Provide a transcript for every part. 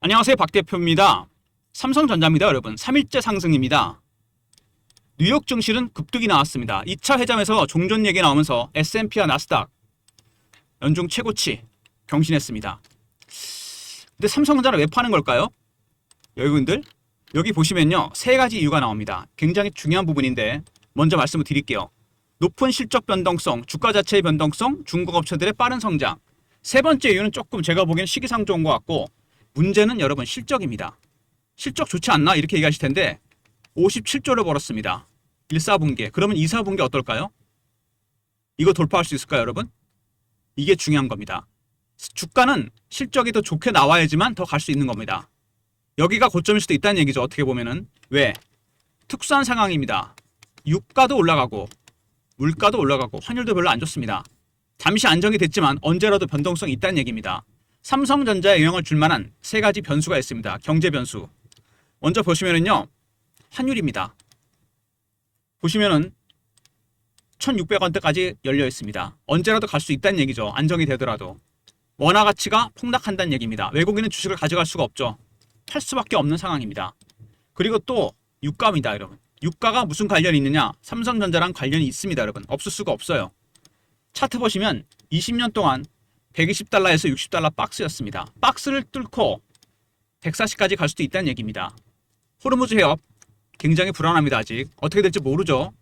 안녕하세요, 박 대표입니다. 삼성전자입니다, 여러분. 3일째 상승입니다. 뉴욕 증시는 급등이 나왔습니다. 2차 회담에서 종전 얘기 나오면서 S&P와 나스닥 연중 최고치 경신했습니다. 근데 삼성전자는 왜 파는 걸까요? 여러분들, 여기 보시면요, 세 가지 이유가 나옵니다. 굉장히 중요한 부분인데 먼저 말씀을 드릴게요. 높은 실적 변동성, 주가 자체의 변동성, 중국 업체들의 빠른 성장. 세 번째 이유는 조금 제가 보기엔 시기상 좋은 것 같고, 문제는 여러분 실적입니다. 실적 좋지 않나? 이렇게 얘기하실 텐데 57조를 벌었습니다. 1, 4분기에. 그러면 2, 4분기 어떨까요? 이거 돌파할 수 있을까요, 여러분? 이게 중요한 겁니다. 주가는 실적이 더 좋게 나와야지만 더 갈 수 있는 겁니다. 여기가 고점일 수도 있다는 얘기죠. 어떻게 보면은. 왜? 특수한 상황입니다. 유가도 올라가고 물가도 올라가고 환율도 별로 안 좋습니다. 잠시 안정이 됐지만 언제라도 변동성이 있다는 얘기입니다. 삼성전자에 영향을 줄 만한 세 가지 변수가 있습니다. 경제 변수. 먼저 보시면은요, 환율입니다. 보시면은 1,600원대까지 열려 있습니다. 언제라도 갈 수 있다는 얘기죠. 안정이 되더라도. 원화 가치가 폭락한다는 얘기입니다. 외국인은 주식을 가져갈 수가 없죠. 팔 수밖에 없는 상황입니다. 그리고 또 유가입니다, 여러분. 유가가 무슨 관련이 있느냐? 삼성전자랑 관련이 있습니다, 여러분. 없을 수가 없어요. 차트 보시면 20년 동안 120달러에서 60달러 박스였습니다. 박스를 뚫고 140까지 갈 수도 있다는 얘기입니다. 호르무즈 해협 굉장히 불안합니다. 아직 어떻게 될지 모르죠.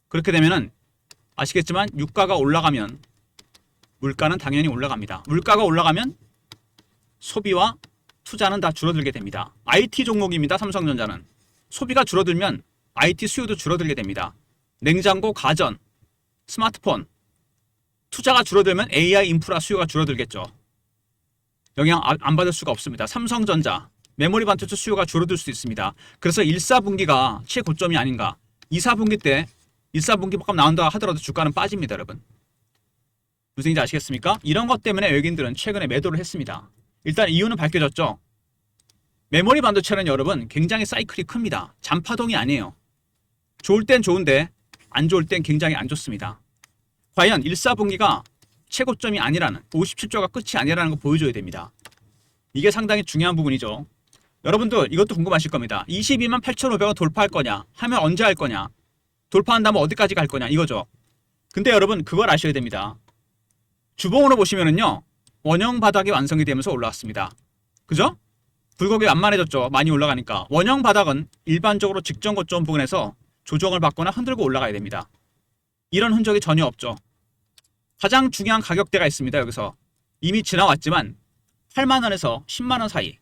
그렇게 되면은 아시겠지만 유가가 올라가면 물가는 당연히 올라갑니다. 물가가 올라가면 소비와 투자는 다 줄어들게 됩니다. IT 종목입니다. 삼성전자는. 소비가 줄어들면 IT 수요도 줄어들게 됩니다. 냉장고, 가전, 스마트폰, 투자가 줄어들면 AI 인프라 수요가 줄어들겠죠. 영향 안 받을 수가 없습니다. 삼성전자, 메모리 반도체 수요가 줄어들 수도 있습니다. 그래서 1, 4분기가 최고점이 아닌가. 2, 4분기 때 1, 4분기 값 나온다 하더라도 주가는 빠집니다, 여러분. 무슨 얘기인지 아시겠습니까? 이런 것 때문에 외국인들은 최근에 매도를 했습니다. 일단 이유는 밝혀졌죠. 메모리 반도체는 여러분 굉장히 사이클이 큽니다. 잔파동이 아니에요. 좋을 땐 좋은데 안 좋을 땐 굉장히 안 좋습니다. 과연 1, 4분기가 최고점이 아니라는, 57조가 끝이 아니라는 거 보여줘야 됩니다. 이게 상당히 중요한 부분이죠. 여러분들 이것도 궁금하실 겁니다. 22만 8,500원 돌파할 거냐? 하면 언제 할 거냐? 돌파한다면 어디까지 갈 거냐? 이거죠. 근데 여러분 그걸 아셔야 됩니다. 주봉으로 보시면은요, 원형 바닥이 완성이 되면서 올라왔습니다. 그죠? 굴곡이 완만해졌죠. 많이 올라가니까. 원형 바닥은 일반적으로 직전 고점 부근에서 조정을 받거나 흔들고 올라가야 됩니다. 이런 흔적이 전혀 없죠. 가장 중요한 가격대가 있습니다. 여기서 이미 지나왔지만 8만원에서 10만원 사이,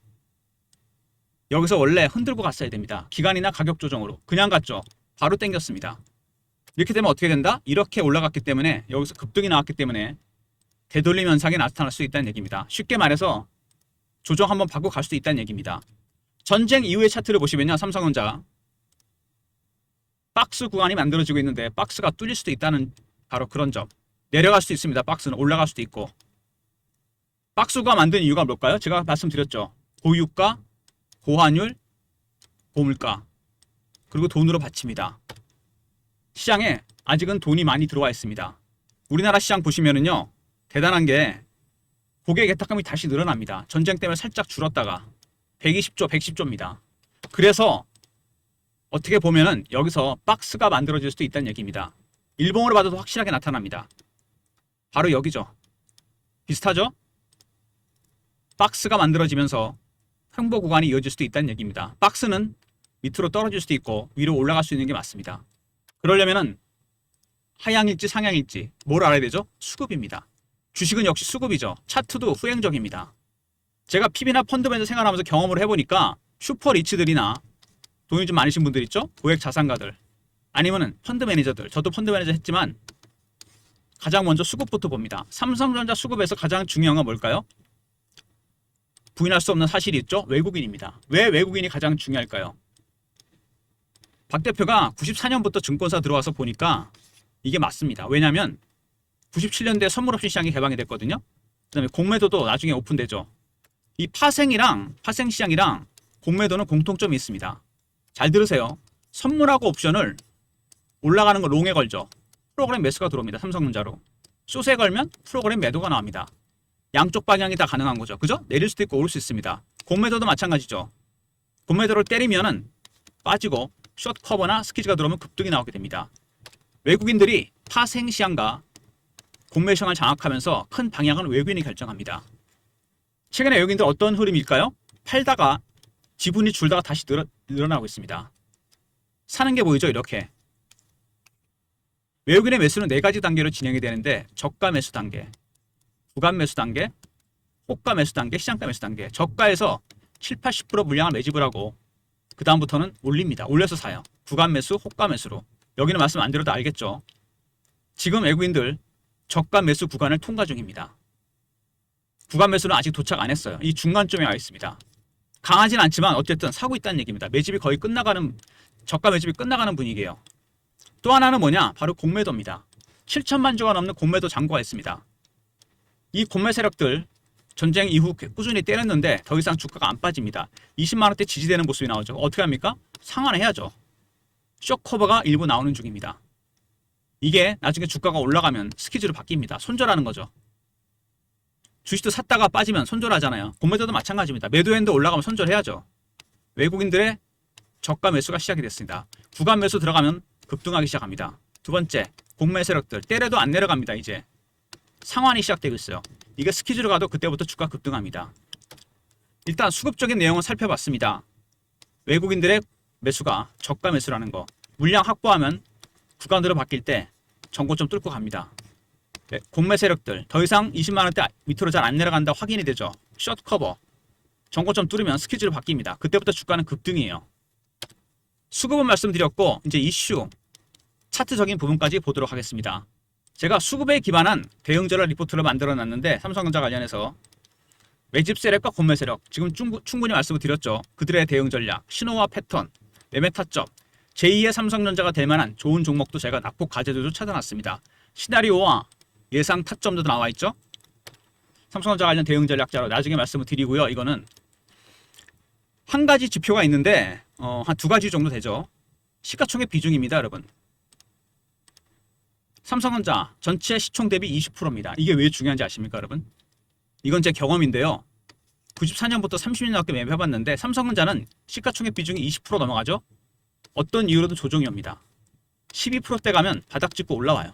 여기서 원래 흔들고 갔어야 됩니다. 기간이나 가격 조정으로. 그냥 갔죠. 바로 땡겼습니다. 이렇게 되면 어떻게 된다? 이렇게 올라갔기 때문에, 여기서 급등이 나왔기 때문에 되돌림 현상이 나타날 수 있다는 얘기입니다. 쉽게 말해서 조정 한번 받고 갈 수도 있다는 얘기입니다. 전쟁 이후의 차트를 보시면요, 삼성전자 박스 구간이 만들어지고 있는데 박스가 뚫릴 수도 있다는 바로 그런 점. 내려갈 수도 있습니다. 박스는 올라갈 수도 있고. 박스가 만든 이유가 뭘까요? 제가 말씀드렸죠. 고유가, 고환율, 고물가, 그리고 돈으로 받칩니다. 시장에 아직은 돈이 많이 들어와 있습니다. 우리나라 시장 보시면은요, 대단한 게 고객 애탁감이 다시 늘어납니다. 전쟁 때문에 살짝 줄었다가 120조, 110조입니다. 그래서 어떻게 보면은 여기서 박스가 만들어질 수도 있다는 얘기입니다. 일봉으로 봐도 확실하게 나타납니다. 바로 여기죠. 비슷하죠? 박스가 만들어지면서 횡보 구간이 이어질 수도 있다는 얘기입니다. 박스는 밑으로 떨어질 수도 있고 위로 올라갈 수 있는 게 맞습니다. 그러려면은 하향일지 상향일지 뭘 알아야 되죠? 수급입니다. 주식은 역시 수급이죠. 차트도 후행적입니다. 제가 PB나 펀드매니저 생활하면서 경험을 해보니까 슈퍼 리치들이나 돈이 좀 많으신 분들 있죠? 고액 자산가들, 아니면은 펀드 매니저들. 저도 펀드 매니저 했지만 가장 먼저 수급부터 봅니다. 삼성전자 수급에서 가장 중요한 건 뭘까요? 부인할 수 없는 사실이 있죠? 외국인입니다. 왜 외국인이 가장 중요할까요? 박 대표가 94년부터 증권사 들어와서 보니까 이게 맞습니다. 왜냐하면 97년도에 선물옵션 시장이 개방이 됐거든요. 그 다음에 공매도도 나중에 오픈되죠. 이 파생 시장이랑 공매도는 공통점이 있습니다. 잘 들으세요. 선물하고 옵션을 올라가는 거 롱에 걸죠. 프로그램 매수가 들어옵니다. 삼성전자로. 숏에 걸면 프로그램 매도가 나옵니다. 양쪽 방향이 다 가능한 거죠. 그죠? 내릴 수도 있고 오를 수 있습니다. 공매도도 마찬가지죠. 공매도를 때리면은 빠지고 숏 커버나 스퀴즈가 들어오면 급등이 나오게 됩니다. 외국인들이 파생 시장과 공매 시장을 장악하면서 큰 방향은 외국인이 결정합니다. 최근에 외국인들 어떤 흐름일까요? 팔다가 지분이 줄다가 다시 늘어나고 있습니다. 사는 게 보이죠? 이렇게. 외국인의 매수는 4가지 단계로 진행이 되는데 저가 매수 단계, 구간 매수 단계, 호가 매수 단계, 시장가 매수 단계. 저가에서 7, 80% 물량을 매집을 하고 그 다음부터는 올립니다. 올려서 사요. 구간 매수, 호가 매수로. 여기는 말씀 안 드려도 알겠죠? 지금 외국인들 저가 매수 구간을 통과 중입니다. 구간 매수는 아직 도착 안 했어요. 이 중간점에 와 있습니다. 강하진 않지만 어쨌든 사고 있다는 얘기입니다. 매집이 거의 끝나가는, 저가 매집이 끝나가는 분위기예요. 또 하나는 뭐냐? 바로 공매도입니다. 7천만 주가 넘는 공매도 잔고가 있습니다. 이 공매 세력들 전쟁 이후 꾸준히 때렸는데 더 이상 주가가 안 빠집니다. 20만 원대 지지되는 모습이 나오죠. 어떻게 합니까? 상환해야죠. 쇼커버가 일부 나오는 중입니다. 이게 나중에 주가가 올라가면 스퀴즈로 바뀝니다. 손절하는 거죠. 주식도 샀다가 빠지면 손절하잖아요. 공매도도 마찬가지입니다. 매도했는데 올라가면 손절해야죠. 외국인들의 저가 매수가 시작이 됐습니다. 구간 매수 들어가면 급등하기 시작합니다. 두 번째, 공매 세력들 때려도 안 내려갑니다. 이제 상환이 시작되고 있어요. 이게 스퀴즈로 가도 그때부터 주가 급등합니다. 일단 수급적인 내용을 살펴봤습니다. 외국인들의 매수가 저가 매수라는 거. 물량 확보하면 구간으로 바뀔 때 전고점 뚫고 갑니다. 네, 공매 세력들 더 이상 20만 원대 밑으로 잘 안 내려간다 확인이 되죠. 숏 커버. 전고점 뚫으면 스퀴즈로 바뀝니다. 그때부터 주가는 급등이에요. 수급은 말씀드렸고 이제 이슈 차트적인 부분까지 보도록 하겠습니다. 제가 수급에 기반한 대응 전략 리포트를 만들어 놨는데 삼성전자 관련해서 매집 세력과 공매 세력 지금 충분히 말씀을 드렸죠. 그들의 대응 전략, 신호와 패턴, 매매 타점, 제2의 삼성전자가 될 만한 좋은 종목도 제가 낙폭 과제도도 찾아놨습니다. 시나리오와 예상 타점도 나와 있죠. 삼성전자 관련 대응 전략자로 나중에 말씀을 드리고요. 이거는 한 가지 지표가 있는데 한 2가지 정도 되죠. 시가총액 비중입니다, 여러분. 삼성전자 전체 시총 대비 20%입니다. 이게 왜 중요한지 아십니까, 여러분? 이건 제 경험인데요. 94년부터 30년 넘게 매매해봤는데 삼성전자는 시가총액 비중이 20% 넘어가죠. 어떤 이유로든 조정이 옵니다. 12%대 가면 바닥 찍고 올라와요.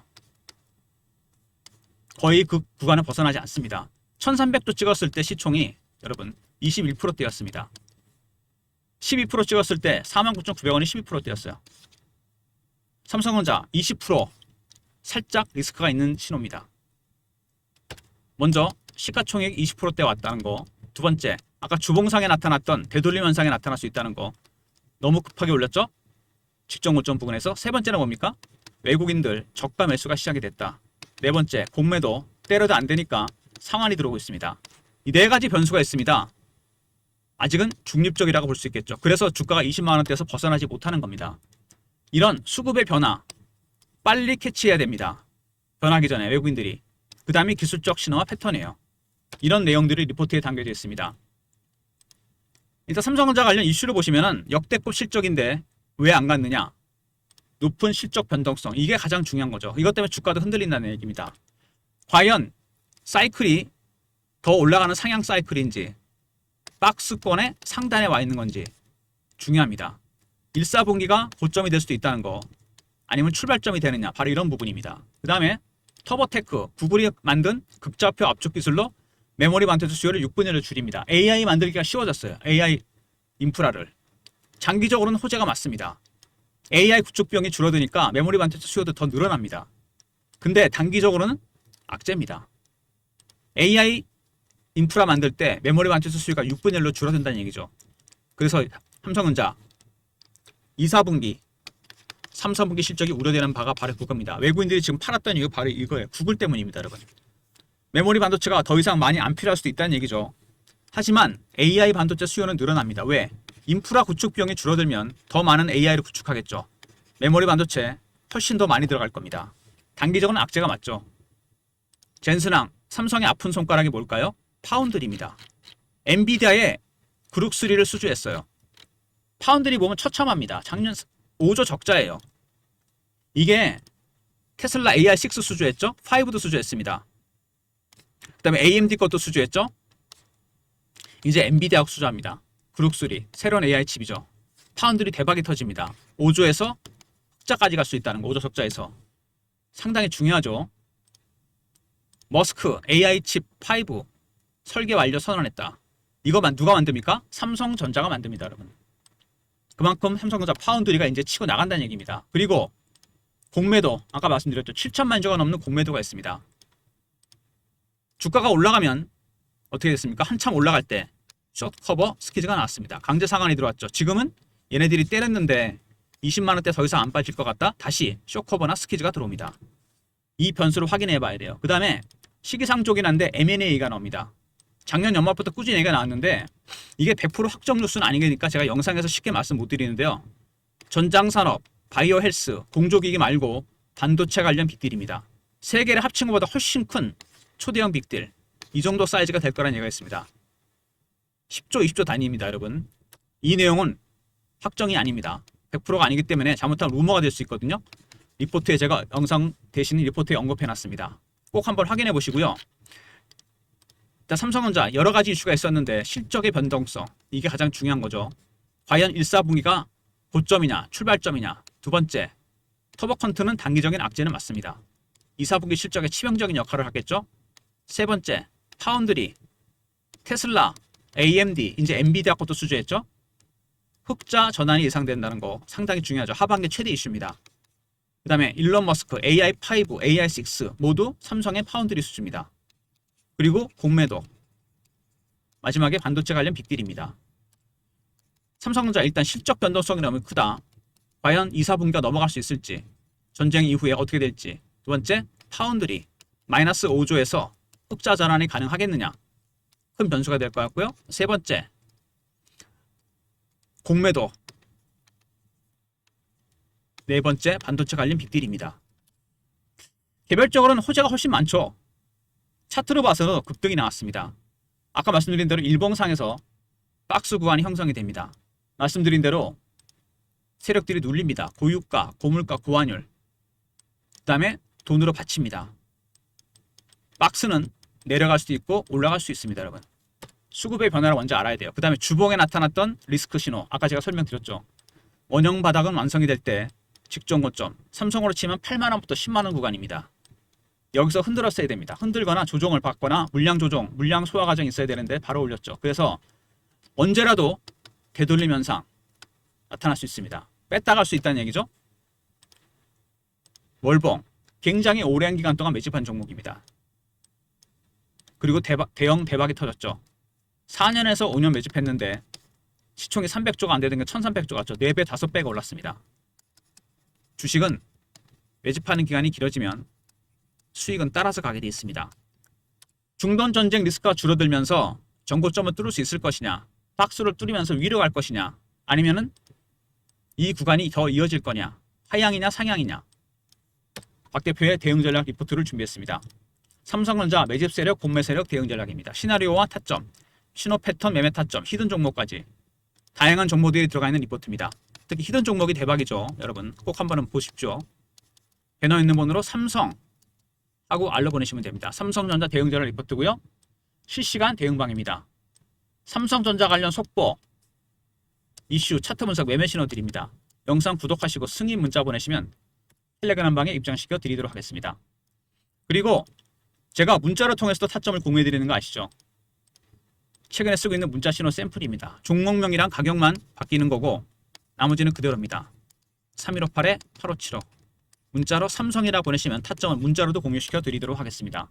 거의 그 구간을 벗어나지 않습니다. 1300도 찍었을 때 시총이 여러분 21%대였습니다. 12% 찍었을 때 49,900원이 12%대였어요. 삼성전자 20% 살짝 리스크가 있는 신호입니다. 먼저 시가총액 20%대 왔다는 거. 두 번째, 아까 주봉상에 나타났던 되돌림 현상에 나타날 수 있다는 거. 너무 급하게 올렸죠? 직전 고점 부근에서. 세 번째는 뭡니까? 외국인들 저가 매수가 시작이 됐다. 네 번째, 공매도 때려도 안 되니까 상환이 들어오고 있습니다. 이 4가지 변수가 있습니다. 아직은 중립적이라고 볼 수 있겠죠. 그래서 주가가 20만 원대에서 벗어나지 못하는 겁니다. 이런 수급의 변화 빨리 캐치해야 됩니다. 변하기 전에 외국인들이. 그 다음이 기술적 신호와 패턴이에요. 이런 내용들이 리포트에 담겨져 있습니다. 일단 삼성전자 관련 이슈를 보시면은 역대급 실적인데 왜 안 갔느냐? 높은 실적 변동성. 이게 가장 중요한 거죠. 이것 때문에 주가도 흔들린다는 얘기입니다. 과연 사이클이 더 올라가는 상향 사이클인지 박스권의 상단에 와 있는 건지 중요합니다. 1, 4분기가 고점이 될 수도 있다는 거. 아니면 출발점이 되느냐. 바로 이런 부분입니다. 그 다음에 터보테크, 구글이 만든 극좌표 압축 기술로 메모리 반도체 수요를 6분의 1로 줄입니다. AI 만들기가 쉬워졌어요. AI 인프라를. 장기적으로는 호재가 맞습니다. AI 구축 비용이 줄어드니까 메모리 반도체 수요도 더 늘어납니다. 근데 단기적으로는 악재입니다. AI 인프라 만들 때 메모리 반도체 수요가 6분의 1로 줄어든다는 얘기죠. 그래서 삼성전자 2, 4분기 3, 4분기 실적이 우려되는 바가 바로 그겁니다. 외국인들이 지금 팔았던 이유 바로 이거예요. 구글 때문입니다, 여러분. 메모리 반도체가 더 이상 많이 안 필요할 수도 있다는 얘기죠. 하지만 AI 반도체 수요는 늘어납니다. 왜? 인프라 구축 비용이 줄어들면 더 많은 AI를 구축하겠죠. 메모리 반도체 훨씬 더 많이 들어갈 겁니다. 단기적으로는 악재가 맞죠. 젠슨항, 삼성의 아픈 손가락이 뭘까요? 파운드리입니다. 엔비디아의 그룹 3를 수주했어요. 파운드리 보면 처참합니다. 작년 5조 적자예요. 이게 테슬라 AI6 수주했죠? 5도 수주했습니다. 그 다음에 AMD 것도 수주했죠? 이제 엔비디아 수주합니다. 그룹3 새로운 AI 칩이죠. 파운드리 대박이 터집니다. 5조에서 흑자까지 갈 수 있다는 거. 5조 적자에서 상당히 중요하죠. 머스크 AI 칩 5 설계 완료 선언했다. 이거만 누가 만듭니까? 삼성전자가 만듭니다, 여러분. 그만큼 삼성전자 파운드리가 이제 치고 나간다는 얘기입니다. 그리고 공매도 아까 말씀드렸죠. 7천만 주가 넘는 공매도가 있습니다. 주가가 올라가면 어떻게 됐습니까? 한참 올라갈 때 숏커버 스퀴즈가 나왔습니다. 강제 상한이 들어왔죠. 지금은 얘네들이 때렸는데 20만 원대 더 이상 안 빠질 것 같다. 다시 숏커버나 스퀴즈가 들어옵니다. 이 변수를 확인해 봐야 돼요. 그 다음에 시기상 쪽긴 한데 M&A가 나옵니다. 작년 연말부터 꾸준히 얘기가 나왔는데 이게 100% 확정 뉴스는 아니니까 제가 영상에서 쉽게 말씀 못 드리는데요. 전장산업, 바이오 헬스, 공조기기 말고 반도체 관련 빅딜입니다. 세 개를 합친 것보다 훨씬 큰 초대형 빅딜. 이 정도 사이즈가 될 거라는 얘기가 있습니다. 10조, 20조 단위입니다, 여러분. 이 내용은 확정이 아닙니다. 100%가 아니기 때문에 잘못하면 루머가 될 수 있거든요. 리포트에 제가 영상 대신 리포트에 언급해 놨습니다. 꼭 한번 확인해 보시고요. 일단 삼성전자 여러 가지 이슈가 있었는데 실적의 변동성, 이게 가장 중요한 거죠. 과연 1, 4분기가 고점이냐 출발점이냐. 두 번째, 터보컨트는 단기적인 악재는 맞습니다. 2, 4분기 실적에 치명적인 역할을 하겠죠. 세 번째, 파운드리, 테슬라, AMD, 이제 엔비디아 것도 수주했죠. 흑자 전환이 예상된다는 거 상당히 중요하죠. 하반기 최대 이슈입니다. 그 다음에 일론 머스크, AI5, AI6 모두 삼성의 파운드리 수주입니다. 그리고 공매도, 마지막에 반도체 관련 빅딜입니다. 삼성전자 일단 실적 변동성이 너무 크다. 과연 2, 4분기가 넘어갈 수 있을지, 전쟁 이후에 어떻게 될지. 두 번째, 파운드리 마이너스 5조에서 흑자 전환이 가능하겠느냐, 큰 변수가 될 것 같고요. 세 번째, 공매도. 네 번째, 반도체 관련 빅딜입니다. 개별적으로는 호재가 훨씬 많죠. 차트로 봐서도 급등이 나왔습니다. 아까 말씀드린 대로 일봉상에서 박스 구간이 형성이 됩니다. 말씀드린 대로 세력들이 눌립니다. 고유가, 고물가, 고환율. 그 다음에 돈으로 받칩니다. 박스는 내려갈 수도 있고 올라갈 수 있습니다, 여러분. 수급의 변화를 먼저 알아야 돼요. 그 다음에 주봉에 나타났던 리스크 신호, 아까 제가 설명드렸죠. 원형 바닥은 완성이 될 때 직전 고점, 삼성으로 치면 8만원부터 10만원 구간입니다. 여기서 흔들었어야 됩니다. 흔들거나 조정을 받거나 물량 조정, 물량 소화 과정이 있어야 되는데 바로 올렸죠. 그래서 언제라도 되돌림 현상 나타날 수 있습니다. 뺐다 갈 수 있다는 얘기죠. 월봉, 굉장히 오랜 기간 동안 매집한 종목입니다. 그리고 대형 대박이 터졌죠. 4년에서 5년 매집했는데 시총이 300조가 안 되던 게 1300조 갔죠. 4배, 5배가 올랐습니다. 주식은 매집하는 기간이 길어지면 수익은 따라서 가게 돼 있습니다. 중동 전쟁 리스크가 줄어들면서 전고점을 뚫을 수 있을 것이냐, 박스를 뚫으면서 위로 갈 것이냐, 아니면은 이 구간이 더 이어질 거냐, 하향이냐 상향이냐. 박 대표의 대응 전략 리포트를 준비했습니다. 삼성전자 매집 세력, 공매 세력 대응 전략입니다. 시나리오와 타점, 신호 패턴, 매매 타점, 히든 종목까지 다양한 정보들이 들어가 있는 리포트입니다. 특히 히든 종목이 대박이죠. 여러분 꼭 한번 보십시오. 배너 있는 번호로 삼성 하고 알려 보내시면 됩니다. 삼성전자 대응 전략 리포트고요. 실시간 대응방입니다. 삼성전자 관련 속보, 이슈, 차트 분석, 매매 신호 드립니다. 영상 구독하시고 승인 문자 보내시면 텔레그램 방에 입장시켜 드리도록 하겠습니다. 그리고 제가 문자를 통해서도 타점을 공유해 드리는 거 아시죠? 최근에 쓰고 있는 문자 신호 샘플입니다. 종목명이랑 가격만 바뀌는 거고 나머지는 그대로입니다. 3158-8575 문자로 삼성이라 보내시면 타점을 문자로도 공유시켜 드리도록 하겠습니다.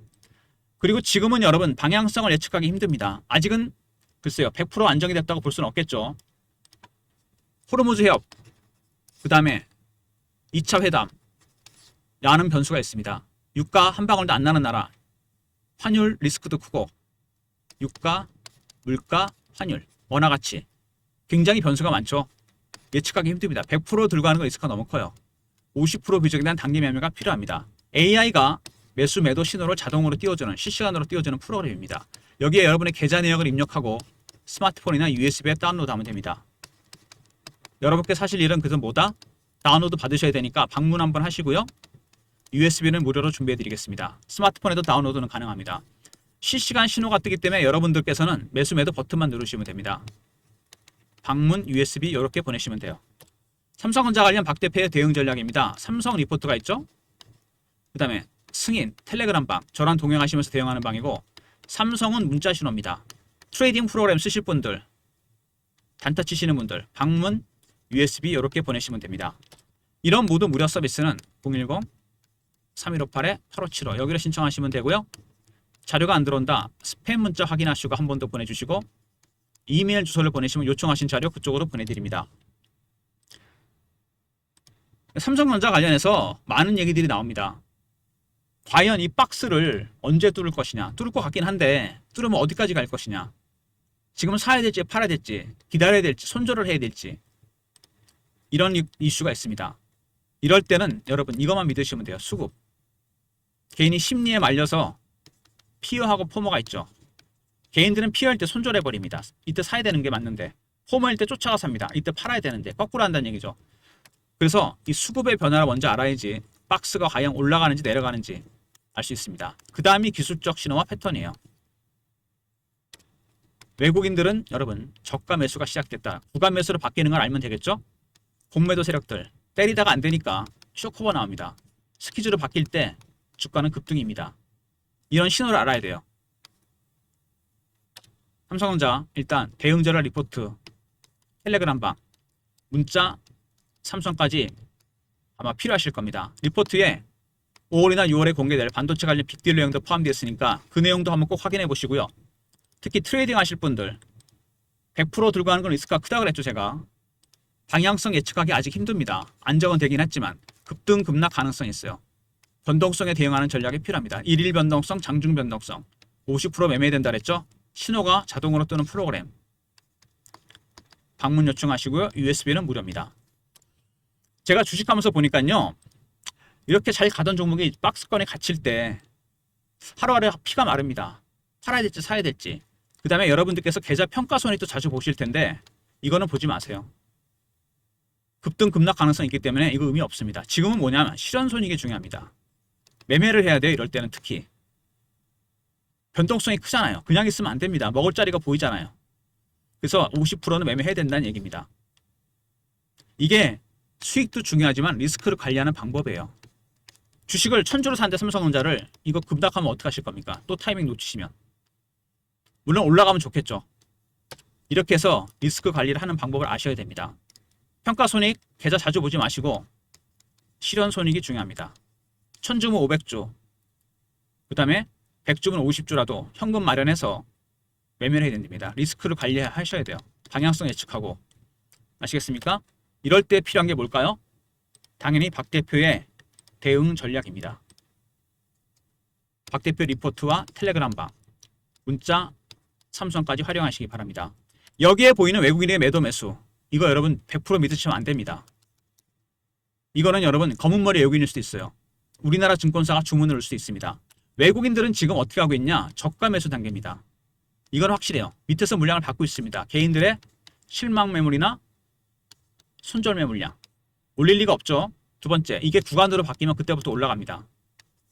그리고 지금은 여러분 방향성을 예측하기 힘듭니다. 아직은 글쎄요 100% 안정이 됐다고 볼 수는 없겠죠. 호르무즈 해협, 그 다음에 2차 회담 라는 변수가 있습니다. 유가 한 방울도 안 나는 나라, 환율 리스크도 크고 유가, 물가, 환율, 원화 가치 굉장히 변수가 많죠. 예측하기 힘듭니다. 100% 들어가는 거 리스크가 너무 커요. 50% 비중에 대한 단기 매매가 필요합니다. AI가 매수 매도 신호를 자동으로 띄워주는, 실시간으로 띄워주는 프로그램입니다. 여기에 여러분의 계좌 내역을 입력하고 스마트폰이나 USB에 다운로드하면 됩니다. 여러분께 사실 일은 그래서 뭐다? 다운로드 받으셔야 되니까 방문 한번 하시고요. USB는 무료로 준비해 드리겠습니다. 스마트폰에도 다운로드는 가능합니다. 실시간 신호가 뜨기 때문에 여러분들께서는 매수 매도 버튼만 누르시면 됩니다. 방문 USB 이렇게 보내시면 돼요. 삼성전자 관련 박 대표의 대응 전략입니다. 삼성 리포트가 있죠. 그 다음에 승인 텔레그램 방, 저랑 동행하시면서 대응하는 방이고, 삼성은 문자 신호입니다. 트레이딩 프로그램 쓰실 분들, 단타 치시는 분들 방문 USB 이렇게 보내시면 됩니다. 이런 모두 무료 서비스는 010-3158-8575 여기로 신청하시면 되고요. 자료가 안 들어온다, 스팸 문자 확인하시고 한 번 더 보내주시고, 이메일 주소를 보내시면 요청하신 자료 그쪽으로 보내드립니다. 삼성전자 관련해서 많은 얘기들이 나옵니다. 과연 이 박스를 언제 뚫을 것이냐, 뚫을 것 같긴 한데 뚫으면 어디까지 갈 것이냐, 지금 사야 될지 팔아야 될지, 기다려야 될지, 손절을 해야 될지, 이런 이슈가 있습니다. 이럴 때는 여러분 이것만 믿으시면 돼요. 수급. 개인이 심리에 말려서 피어하고 포모가 있죠. 개인들은 피어할 때 손절해버립니다. 이때 사야 되는 게 맞는데, 포모일 때 쫓아가 삽니다. 이때 팔아야 되는데 거꾸로 한다는 얘기죠. 그래서 이 수급의 변화를 먼저 알아야지 박스가 과연 올라가는지 내려가는지 알 수 있습니다. 그 다음이 기술적 신호와 패턴이에요. 외국인들은 여러분 저가 매수가 시작됐다, 구간 매수로 바뀌는 걸 알면 되겠죠. 공매도 세력들 때리다가 안 되니까 쇼커버 나옵니다. 스키즈로 바뀔 때 주가는 급등입니다. 이런 신호를 알아야 돼요. 삼성전자 일단 대응 전략 리포트, 텔레그램 방, 문자, 삼성까지 아마 필요하실 겁니다. 리포트에 5월이나 6월에 공개될 반도체 관련 빅딜 내용도 포함되어 있으니까 그 내용도 한번 꼭 확인해 보시고요. 특히 트레이딩 하실 분들 100% 들고 가는 건 리스크가 크다고 그랬죠. 제가 방향성 예측하기 아직 힘듭니다. 안정은 되긴 했지만 급등 급락 가능성이 있어요. 변동성에 대응하는 전략이 필요합니다. 일일 변동성, 장중 변동성 50% 매매된다 그랬죠. 신호가 자동으로 뜨는 프로그램 방문 요청하시고요. USB는 무료입니다. 제가 주식하면서 보니까요, 이렇게 잘 가던 종목이 박스권에 갇힐 때 하루하루 피가 마릅니다. 팔아야 될지 사야 될지. 그 다음에 여러분들께서 계좌 평가손익도 자주 보실 텐데 이거는 보지 마세요. 급등 급락 가능성이 있기 때문에 이거 의미 없습니다. 지금은 뭐냐면 실현손익이 중요합니다. 매매를 해야 돼요. 이럴 때는 특히 변동성이 크잖아요. 그냥 있으면 안 됩니다. 먹을 자리가 보이잖아요. 그래서 50%는 매매해야 된다는 얘기입니다. 이게 수익도 중요하지만 리스크를 관리하는 방법이에요. 주식을 1000주로 샀는데 삼성전자를 이거 급락하면 어떡하실 겁니까? 또 타이밍 놓치시면. 물론 올라가면 좋겠죠. 이렇게 해서 리스크 관리를 하는 방법을 아셔야 됩니다. 평가손익 계좌 자주 보지 마시고 실현손익이 중요합니다. 1000주면 500주, 그 다음에 100주면 50주라도 현금 마련해서 매매를 해야 됩니다. 리스크를 관리하셔야 돼요. 방향성 예측하고. 아시겠습니까? 이럴 때 필요한 게 뭘까요? 당연히 박 대표의 대응 전략입니다. 박 대표 리포트와 텔레그램 방, 문자, 삼성까지 활용하시기 바랍니다. 여기에 보이는 외국인의 매도 매수, 이거 여러분 100% 믿으시면 안 됩니다. 이거는 여러분 검은머리 외국인일 수도 있어요. 우리나라 증권사가 주문을 올 수도 있습니다. 외국인들은 지금 어떻게 하고 있냐? 저가 매수 단계입니다. 이건 확실해요. 밑에서 물량을 받고 있습니다. 개인들의 실망 매물이나 손절 매물량 올릴 리가 없죠. 두 번째, 이게 구간으로 바뀌면 그때부터 올라갑니다.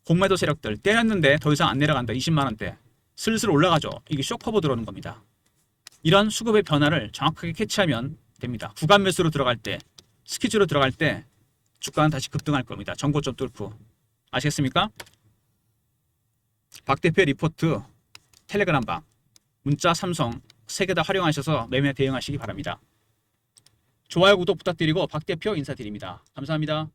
공매도 세력들 때렸는데 더 이상 안 내려간다. 20만원대 슬슬 올라가죠. 이게 쇼커버 들어오는 겁니다. 이런 수급의 변화를 정확하게 캐치하면 됩니다. 구간 매수로 들어갈 때, 스키즈로 들어갈 때 주가는 다시 급등할 겁니다. 정고점 뚫고. 아시겠습니까? 박 대표 리포트, 텔레그램 방, 문자, 삼성 3개 다 활용하셔서 매매 대응하시기 바랍니다. 좋아요, 구독 부탁드리고 박 대표 인사드립니다. 감사합니다.